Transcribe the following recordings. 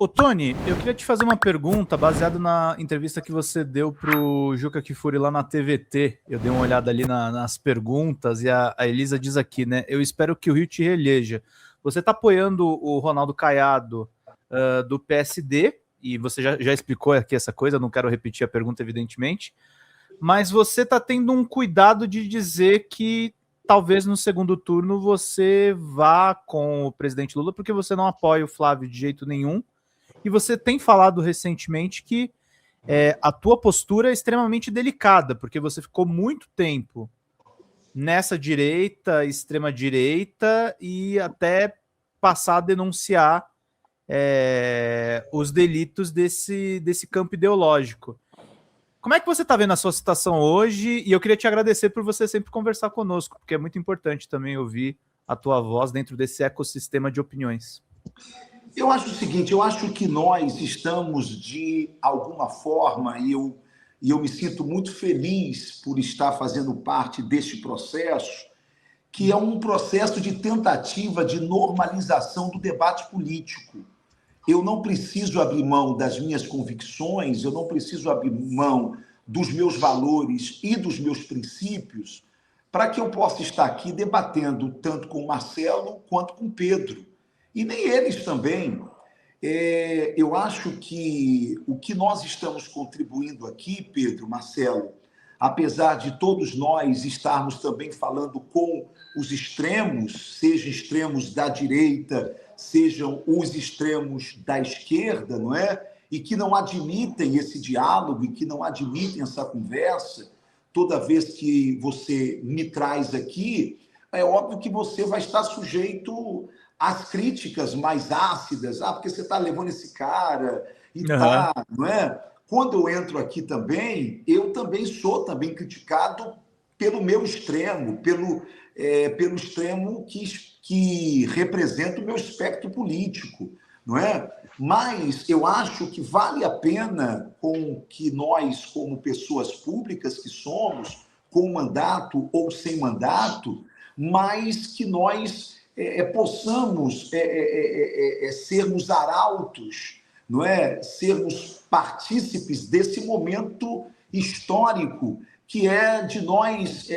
Ô, Tony, eu queria te fazer uma pergunta baseada na entrevista que você deu pro Juca Kfouri lá na TVT. Eu dei uma olhada ali nas perguntas e a Elisa diz aqui, né? Eu espero que o Rio te reeleja. Você está apoiando o Ronaldo Caiado do PSD, e você já explicou aqui essa coisa, não quero repetir a pergunta, evidentemente, mas você está tendo um cuidado de dizer que talvez no segundo turno você vá com o presidente Lula, porque você não apoia o Flávio de jeito nenhum, e você tem falado recentemente que a tua postura é extremamente delicada, porque você ficou muito tempo nessa direita, extrema-direita, e até passar a denunciar os delitos desse campo ideológico. Como é que você está vendo a sua situação hoje? E eu queria te agradecer por você sempre conversar conosco, porque é muito importante também ouvir a tua voz dentro desse ecossistema de opiniões. Eu acho o seguinte, eu acho que nós estamos, de alguma forma, e eu me sinto muito feliz por estar fazendo parte deste processo, que é um processo de tentativa de normalização do debate político. Eu não preciso abrir mão das minhas convicções, eu não preciso abrir mão dos meus valores e dos meus princípios para que eu possa estar aqui debatendo tanto com o Marcelo quanto com o Pedro. E nem eles também. Eu acho que o que nós estamos contribuindo aqui, Pedro, Marcelo, apesar de todos nós estarmos também falando com os extremos, sejam extremos da direita, sejam os extremos da esquerda, não é? E que não admitem esse diálogo e que não admitem essa conversa, toda vez que você me traz aqui, é óbvio que você vai estar sujeito às críticas mais ácidas, porque você está levando esse cara e tá, não é? Quando eu entro aqui também, eu também sou criticado pelo meu extremo, pelo extremo que representa o meu espectro político, não é? Mas eu acho que vale a pena com que nós, como pessoas públicas que somos, com mandato ou sem mandato, mas que nós possamos sermos arautos, não é? Sermos partícipes desse momento histórico que é de nós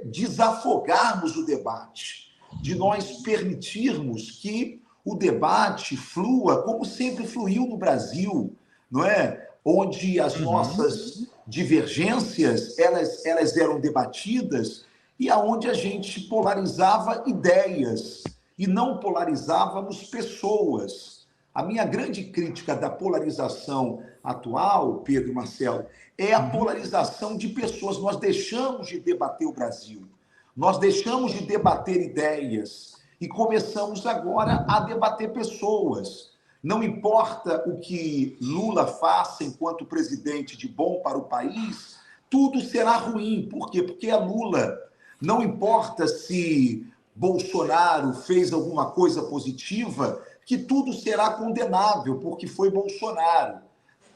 desafogarmos o debate, de nós permitirmos que o debate flua como sempre fluiu no Brasil, não é? Onde as nossas divergências elas eram debatidas e aonde a gente polarizava ideias e não polarizávamos pessoas. A minha grande crítica da polarização atual, Pedro e Marcelo, é a polarização de pessoas. Nós deixamos de debater o Brasil, nós deixamos de debater ideias e começamos agora a debater pessoas. Não importa o que Lula faça enquanto presidente de bom para o país, tudo será ruim. Por quê? Porque é Lula. Não importa se Bolsonaro fez alguma coisa positiva, que tudo será condenável, porque foi Bolsonaro.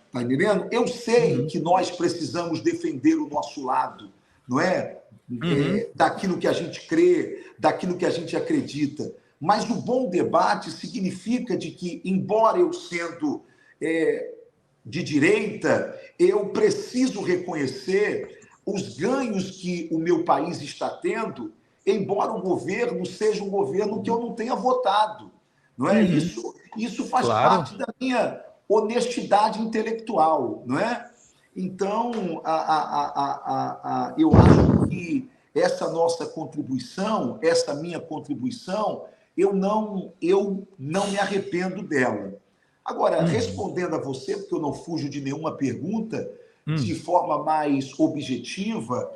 Está entendendo? Eu sei que nós precisamos defender o nosso lado, não é? Daquilo que a gente crê, daquilo que a gente acredita. Mas o bom debate significa de que, embora eu sendo de direita, eu preciso reconhecer os ganhos que o meu país está tendo, embora o governo seja um governo que eu não tenha votado. Não é? Isso faz parte da minha honestidade intelectual, não é? Então, eu acho que essa nossa contribuição, essa minha contribuição, eu não me arrependo dela. Agora, respondendo a você, porque eu não fujo de nenhuma pergunta, de forma mais objetiva,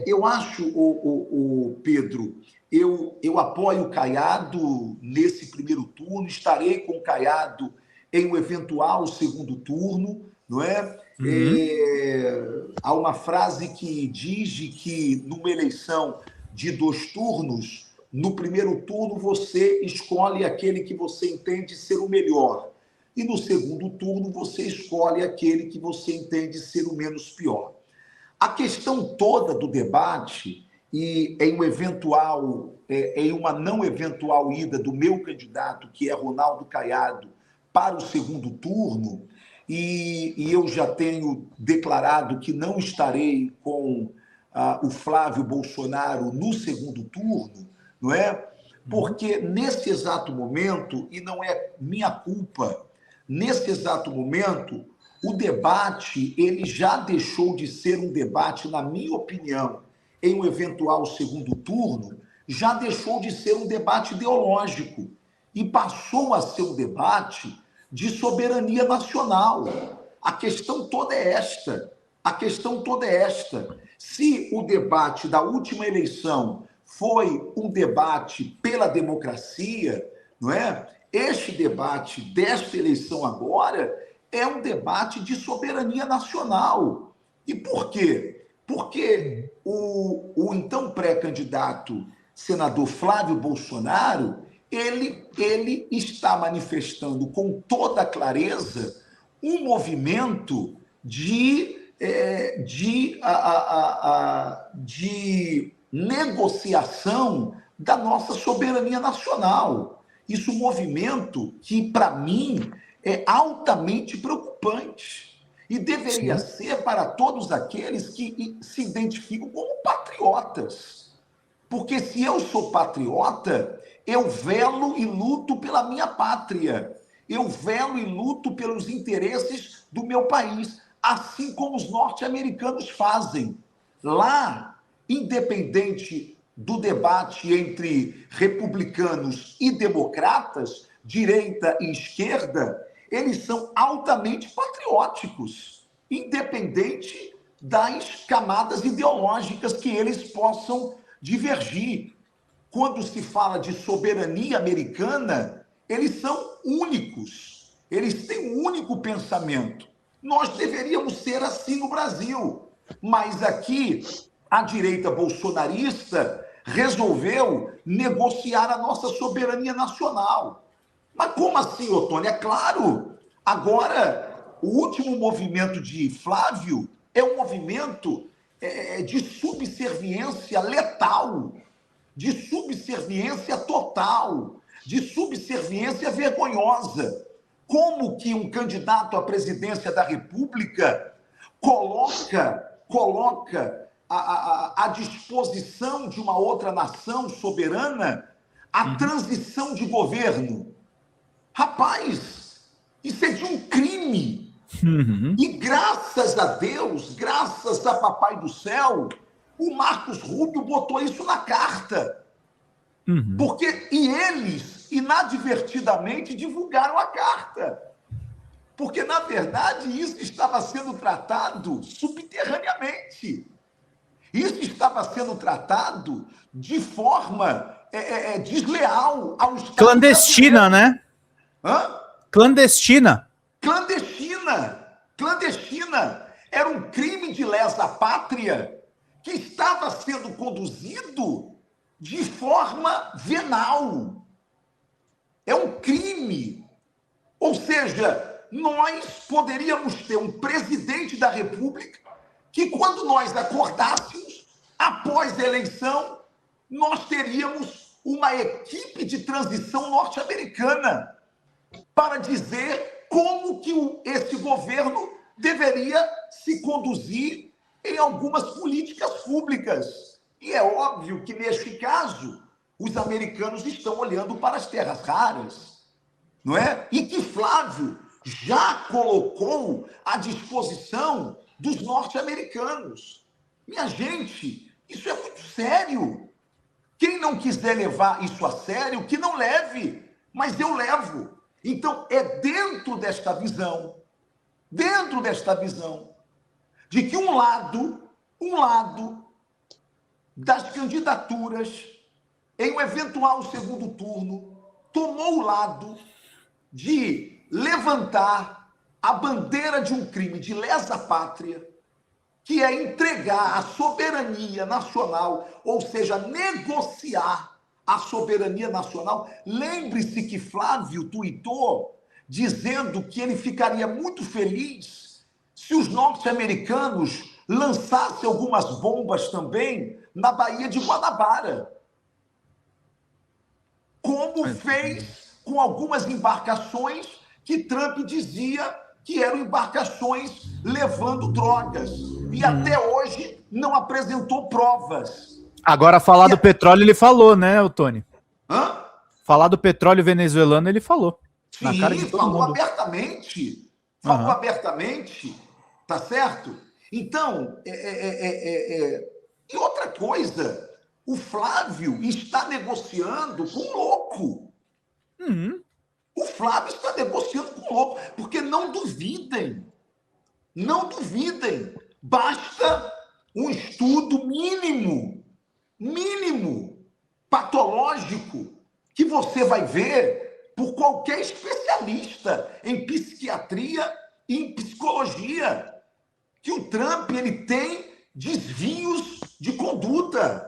eu acho, o Pedro, eu apoio o Caiado nesse primeiro turno, estarei com o Caiado em um eventual segundo turno, não é? Há uma frase que diz que numa eleição de 2 turnos, no primeiro turno você escolhe aquele que você entende ser o melhor, e no segundo turno você escolhe aquele que você entende ser o menos pior. A questão toda do debate, e em uma não eventual ida do meu candidato, que é Ronaldo Caiado, para o segundo turno, e eu já tenho declarado que não estarei com o Flávio Bolsonaro no segundo turno, não é? Porque nesse exato momento, e não é minha culpa, nesse exato momento, o debate ele já deixou de ser um debate, na minha opinião, em um eventual segundo turno, já deixou de ser um debate ideológico e passou a ser um debate de soberania nacional. A questão toda é esta. A questão toda é esta. Se o debate da última eleição foi um debate pela democracia, não é? Este debate desta eleição agora é um debate de soberania nacional. E por quê? Porque o então pré-candidato senador Flávio Bolsonaro, ele está manifestando com toda clareza um movimento de negociação da nossa soberania nacional. Isso é um movimento que, para mim, é altamente preocupante e deveria ser para todos aqueles que se identificam como patriotas. Porque se eu sou patriota, eu velo e luto pela minha pátria. Eu velo e luto pelos interesses do meu país, assim como os norte-americanos fazem. Lá, independente do debate entre republicanos e democratas, direita e esquerda, eles são altamente patrióticos, independente das camadas ideológicas que eles possam divergir. Quando se fala de soberania americana, eles são únicos. Eles têm um único pensamento. Nós deveríamos ser assim no Brasil. Mas aqui, a direita bolsonarista resolveu negociar a nossa soberania nacional. Mas como assim, Ottoni? É claro, agora, o último movimento de Flávio é um movimento de subserviência letal, de subserviência total, de subserviência vergonhosa. Como que um candidato à presidência da República coloca à disposição de uma outra nação soberana a transição de governo? Rapaz, isso é de um crime. E graças a Deus, graças a Papai do Céu, o Marcos Rubio botou isso na carta. Porque eles, inadvertidamente, divulgaram a carta. Porque, na verdade, isso estava sendo tratado subterraneamente. Isso estava sendo tratado de forma desleal ao Estado clandestina, brasileiro. Né? Hã? Clandestina. Clandestina. Era um crime de lesa pátria que estava sendo conduzido de forma venal. É um crime. Ou seja, nós poderíamos ter um presidente da República que, quando nós acordássemos, após a eleição, nós teríamos uma equipe de transição norte-americana para dizer como que esse governo deveria se conduzir em algumas políticas públicas. E é óbvio que, neste caso, os americanos estão olhando para as terras raras, não é? E que Flávio já colocou à disposição dos norte-americanos. Minha gente, isso é muito sério. Quem não quiser levar isso a sério, que não leve, mas eu levo. Então, é dentro desta visão, de que um lado das candidaturas em um eventual segundo turno tomou o lado de levantar a bandeira de um crime de lesa pátria, que é entregar a soberania nacional, ou seja, negociar a soberania nacional. Lembre-se que Flávio tuitou dizendo que ele ficaria muito feliz se os norte-americanos lançassem algumas bombas também na Baía de Guanabara, como fez com algumas embarcações que Trump dizia que eram embarcações levando drogas. E até hoje não apresentou provas. Agora, falar do petróleo, ele falou, né, Tony? Hã? Falar do petróleo venezuelano, ele falou. Sim, na cara de todo falou mundo. abertamente. Falou abertamente, tá certo? Então, e outra coisa, o Flávio está negociando com um louco. O Flávio está negociando com um louco, porque não duvidem. Não duvidem. Basta um estudo mínimo, patológico, que você vai ver por qualquer especialista em psiquiatria e em psicologia, que o Trump ele tem desvios de conduta,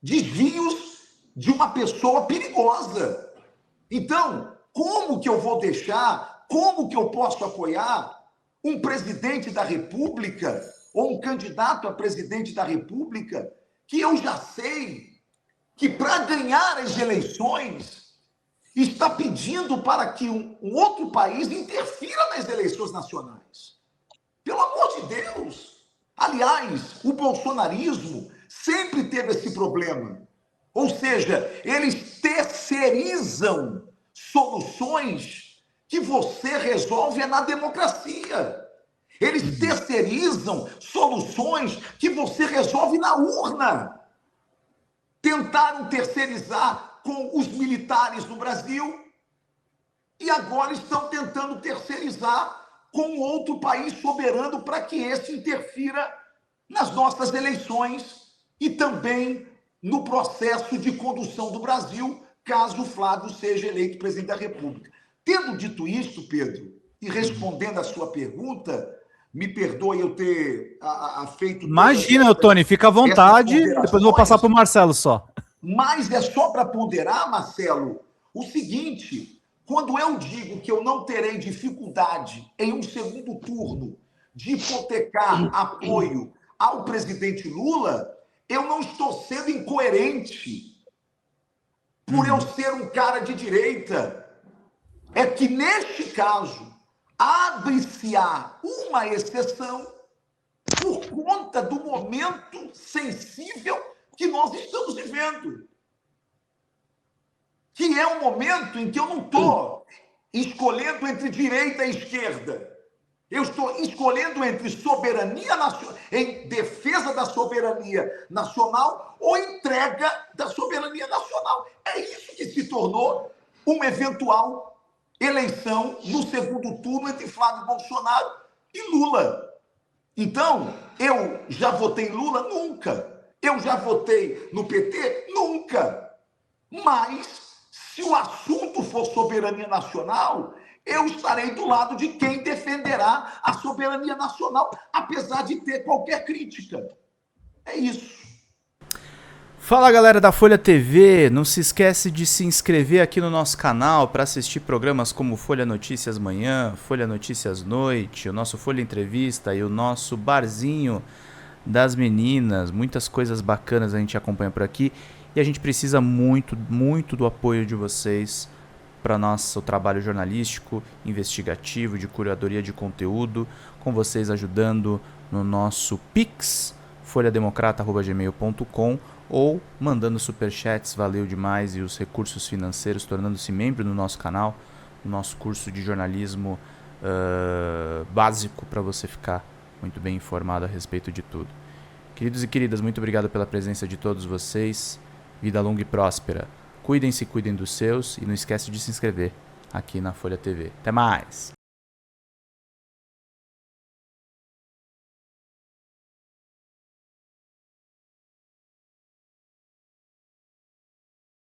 desvios de uma pessoa perigosa. Então, como que eu vou deixar, como que eu posso apoiar um presidente da República ou um candidato a presidente da República que eu já sei que, para ganhar as eleições, está pedindo para que um outro país interfira nas eleições nacionais? Pelo amor de Deus! Aliás, o bolsonarismo sempre teve esse problema. Ou seja, eles terceirizam soluções que você resolve na democracia. Eles terceirizam soluções que você resolve na urna. Tentaram terceirizar com os militares no Brasil e agora estão tentando terceirizar com outro país soberano para que este interfira nas nossas eleições e também no processo de condução do Brasil, caso o Flávio seja eleito presidente da República. Tendo dito isso, Pedro, e respondendo a sua pergunta, me perdoe eu ter feito... Imagina, Tony, fica à vontade, depois eu vou passar para o Marcelo só. Mas é só para ponderar, Marcelo, o seguinte: quando eu digo que eu não terei dificuldade em um segundo turno de hipotecar apoio ao presidente Lula, eu não estou sendo incoerente por eu ser um cara de direita. É que, neste caso, abre-se-á uma exceção por conta do momento sensível que nós estamos vivendo. Que é um momento em que eu não estou escolhendo entre direita e esquerda. Eu estou escolhendo entre soberania nacional, em defesa da soberania nacional ou entrega da soberania nacional. É isso que se tornou uma eventual eleição no segundo turno entre Flávio Bolsonaro e Lula. Então, eu já votei em Lula? Nunca. Eu já votei no PT? Nunca. Mas, se o assunto for soberania nacional, eu estarei do lado de quem defenderá a soberania nacional, apesar de ter qualquer crítica. É isso. Fala, galera da Folha TV, não se esquece de se inscrever aqui no nosso canal para assistir programas como Folha Notícias Manhã, Folha Notícias Noite, o nosso Folha Entrevista e o nosso Barzinho das Meninas. Muitas coisas bacanas a gente acompanha por aqui e a gente precisa muito, muito do apoio de vocês para nosso trabalho jornalístico, investigativo, de curadoria de conteúdo, com vocês ajudando no nosso Pix, folhademocrata@gmail.com, ou mandando superchats, valeu demais, e os recursos financeiros, tornando-se membro do nosso canal, no nosso curso de jornalismo básico, para você ficar muito bem informado a respeito de tudo. Queridos e queridas, muito obrigado pela presença de todos vocês, vida longa e próspera. Cuidem-se, cuidem dos seus, e não esquece de se inscrever aqui na Folha TV. Até mais!